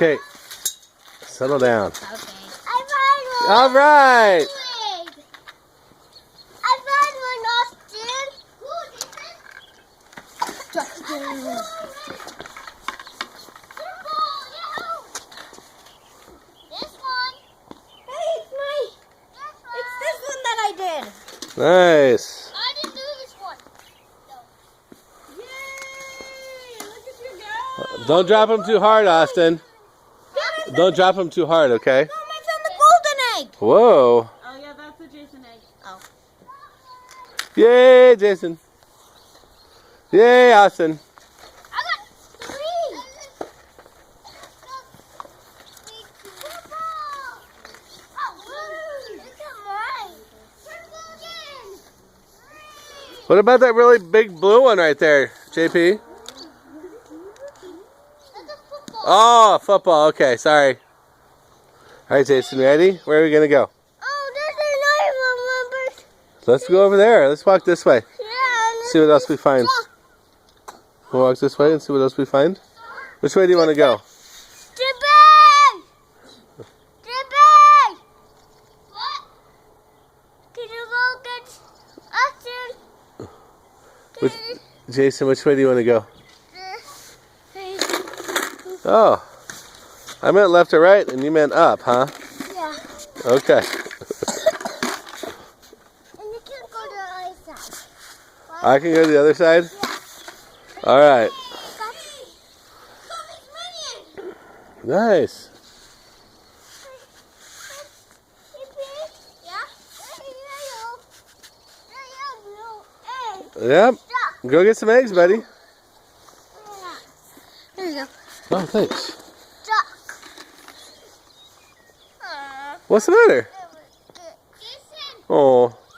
Okay. Settle down. Okay. All right. I found one, Austin. This one. Hey, it's this one that I did. Nice. I didn't do this one. No. Yay! Look at you go. Don't drop them too hard, Austin. Don't drop them too hard, okay? No, I found the golden egg. Whoa. Oh yeah, that's a Jason egg. Oh. Yay, Jason. Yay, Austin. I got 3. What about that really big blue one right there, JP? Oh, football. Okay, sorry. All right, Jason, ready? Where are we going to go? Oh, there's another one. Let's go over there. Let's walk this way. Yeah. See what else we find. We'll walk this way and see what else we find. Which way do you want to go? Jippy! Jippy! What? Can you go get Austin? Jason, which way do you want to go? Oh, I meant left or right, and you meant up, huh? Yeah. Okay. And you can go to the other side. I can go to the other side? Yeah. All right. Comic Nice. Yep. Go get some eggs, buddy. Here you go. Oh, thanks. Duck. What's the matter? Oh.